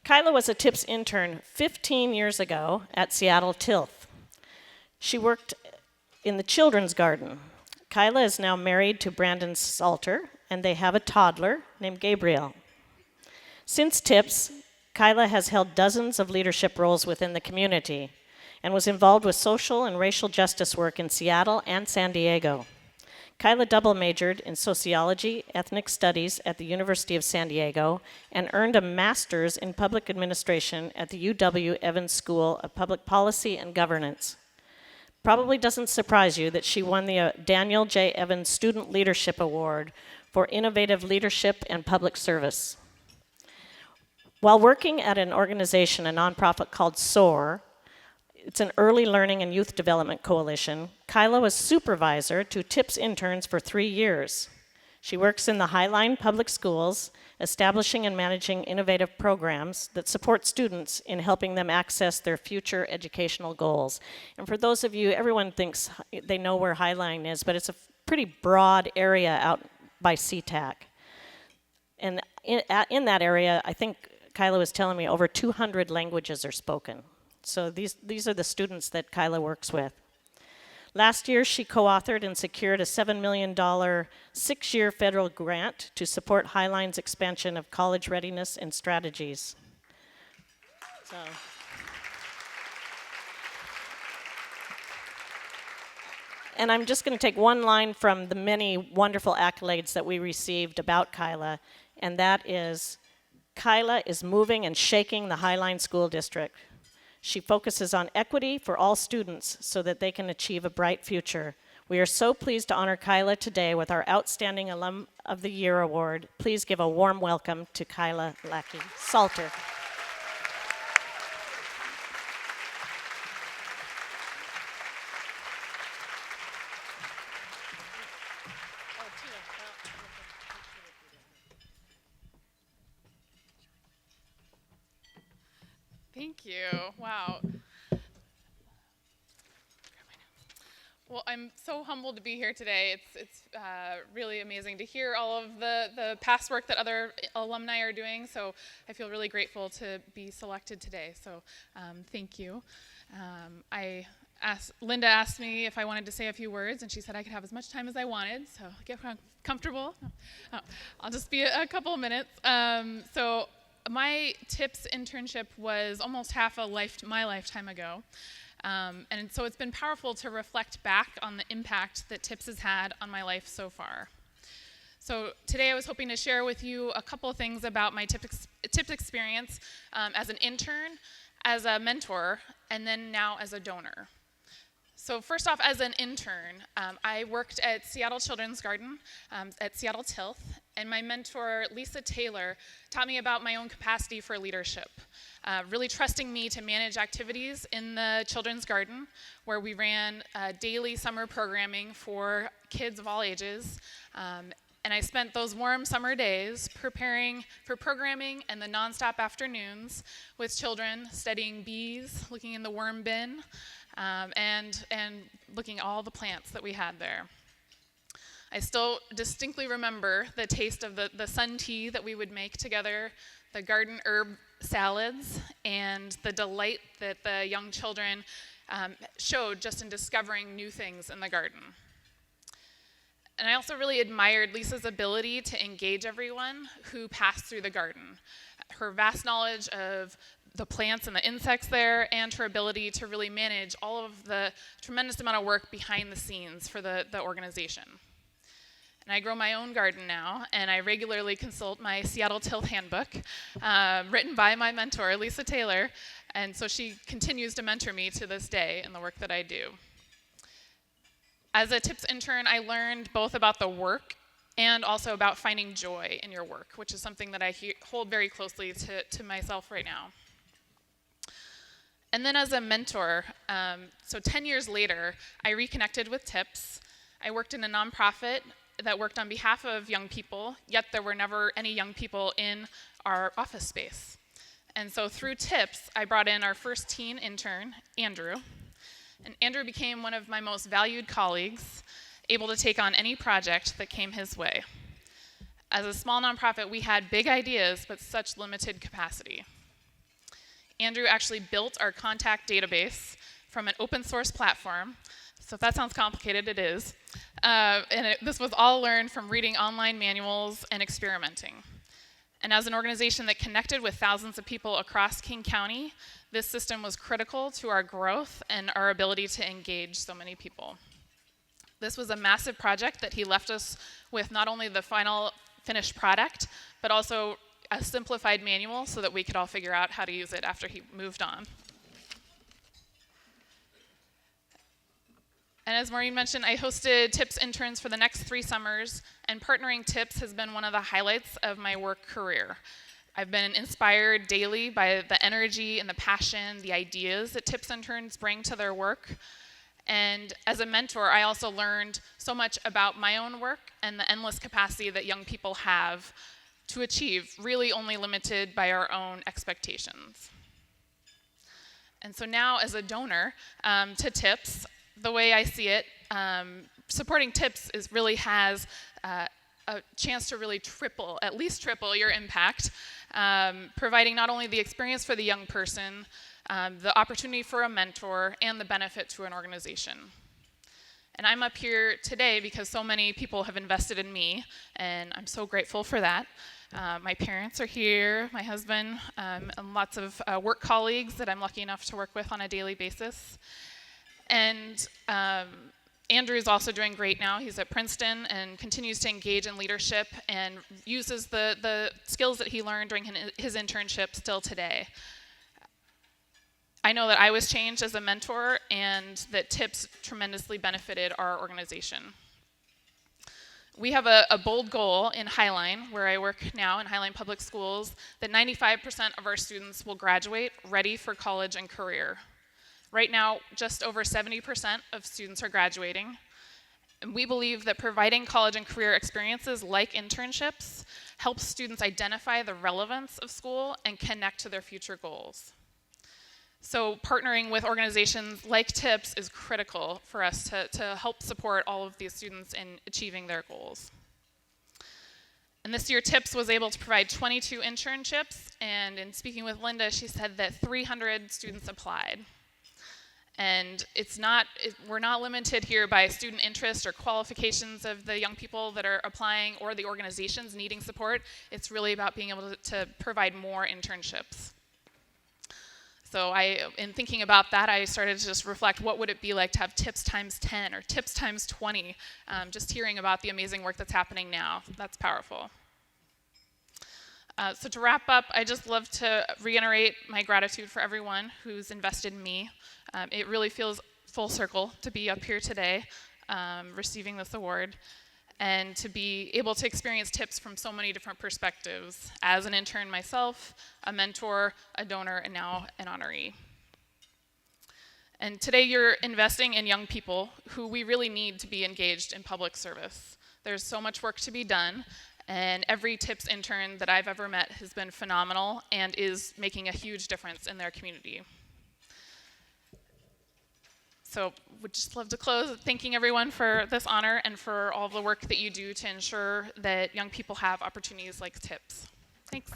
Kyla was a TIPS intern 15 years ago at Seattle Tilth. She worked in the children's garden. Kyla is now married to Brandon Salter, and they have a toddler named Gabriel. Since TIPS, Kyla has held dozens of leadership roles within the community and was involved with social and racial justice work in Seattle and San Diego. Kyla double majored in sociology, ethnic studies at the University of San Diego and earned a master's in public administration at the UW Evans School of Public Policy and Governance. Probably doesn't surprise you that she won the Daniel J. Evans Student Leadership Award for innovative leadership and public service. While working at an organization, a nonprofit called SOAR, it's an early learning and youth development coalition, Kyla was supervisor to TIPS interns for 3 years. She works in the Highline Public Schools, establishing and managing innovative programs that support students in helping them access their future educational goals. And for those of you, everyone thinks they know where Highline is, but it's a pretty broad area out by SeaTac. And in that area, I think Kyla was telling me over 200 languages are spoken. So these are the students that Kyla works with. Last year, she co-authored and secured a $7 million 6-year federal grant to support Highline's expansion of college readiness and strategies. And I'm just going to take one line from the many wonderful accolades that we received about Kyla, and that is, Kyla is moving and shaking the Highline School District. She focuses on equity for all students so that they can achieve a bright future. We are so pleased to honor Kyla today with our Outstanding Alum of the Year Award. Please give a warm welcome to Kyla Lackie. Salter. Thank you. Wow. Well, I'm so humbled to be here today. It's really amazing to hear all of the past work that other alumni are doing, so I feel really grateful to be selected today, so thank you. Linda asked me if I wanted to say a few words, and she said I could have as much time as I wanted, so get comfortable. I'll just be a couple of minutes. So my TIPS internship was almost half my lifetime ago. And so it's been powerful to reflect back on the impact that TIPS has had on my life so far. So today I was hoping to share with you a couple of things about my TIPS experience as an intern, as a mentor, and then now as a donor. So first off, as an intern, I worked at Seattle Children's Garden at Seattle Tilth, and my mentor, Lisa Taylor, taught me about my own capacity for leadership, really trusting me to manage activities in the Children's Garden, where we ran daily summer programming for kids of all ages. And I spent those warm summer days preparing for programming and the nonstop afternoons with children studying bees, looking in the worm bin, and looking at all the plants that we had there. I still distinctly remember the taste of the sun tea that we would make together, the garden herb salads, and the delight that the young children showed just in discovering new things in the garden. And I also really admired Lisa's ability to engage everyone who passed through the garden. Her vast knowledge of the plants and the insects there, and her ability to really manage all of the tremendous amount of work behind the scenes for the organization. And I grow my own garden now, and I regularly consult my Seattle Tilth handbook, written by my mentor, Lisa Taylor, and so she continues to mentor me to this day in the work that I do. As a TIPS intern, I learned both about the work and also about finding joy in your work, which is something that I hold very closely to myself right now. And then as a mentor, so 10 years later, I reconnected with TIPS. I worked in a nonprofit that worked on behalf of young people, yet there were never any young people in our office space. And so through TIPS, I brought in our first teen intern, Andrew. And Andrew became one of my most valued colleagues, able to take on any project that came his way. As a small nonprofit, we had big ideas, but such limited capacity. Andrew actually built our contact database from an open source platform. So if that sounds complicated, it is. This was all learned from reading online manuals and experimenting. And as an organization that connected with thousands of people across King County, this system was critical to our growth and our ability to engage so many people. This was a massive project that he left us with not only the final finished product, but also a simplified manual so that we could all figure out how to use it after he moved on. And as Maureen mentioned, I hosted TIPS interns for the next 3 summers, and partnering TIPS has been one of the highlights of my work career. I've been inspired daily by the energy and the passion, the ideas that TIPS interns bring to their work. And as a mentor, I also learned so much about my own work and the endless capacity that young people have to achieve, really only limited by our own expectations. And so now, as a donor to TIPS, the way I see it, supporting TIPS really has a chance to really at least triple your impact, providing not only the experience for the young person, the opportunity for a mentor, and the benefit to an organization. And I'm up here today because so many people have invested in me, and I'm so grateful for that. My parents are here, my husband, and lots of work colleagues that I'm lucky enough to work with on a daily basis. And Andrew is also doing great now. He's at Princeton and continues to engage in leadership and uses the skills that he learned during his internship still today. I know that I was changed as a mentor and that TIPS tremendously benefited our organization. We have a bold goal in Highline, where I work now in Highline Public Schools, that 95% of our students will graduate ready for college and career. Right now, just over 70% of students are graduating. And we believe that providing college and career experiences like internships helps students identify the relevance of school and connect to their future goals. So partnering with organizations like TIPS is critical for us to help support all of these students in achieving their goals. And this year, TIPS was able to provide 22 internships, and in speaking with Linda, she said that 300 students applied. And we're not limited here by student interest or qualifications of the young people that are applying or the organizations needing support. It's really about being able to provide more internships. So in thinking about that, I started to just reflect, what would it be like to have TIPS times 10 or TIPS times 20? Just hearing about the amazing work that's happening now, that's powerful. So to wrap up, I just love to reiterate my gratitude for everyone who's invested in me. It really feels full circle to be up here today, receiving this award, and to be able to experience TIPS from so many different perspectives, as an intern myself, a mentor, a donor, and now an honoree. And today you're investing in young people who we really need to be engaged in public service. There's so much work to be done, and every TIPS intern that I've ever met has been phenomenal and is making a huge difference in their community. So would just love to close thanking everyone for this honor and for all the work that you do to ensure that young people have opportunities like TIPS. Thanks.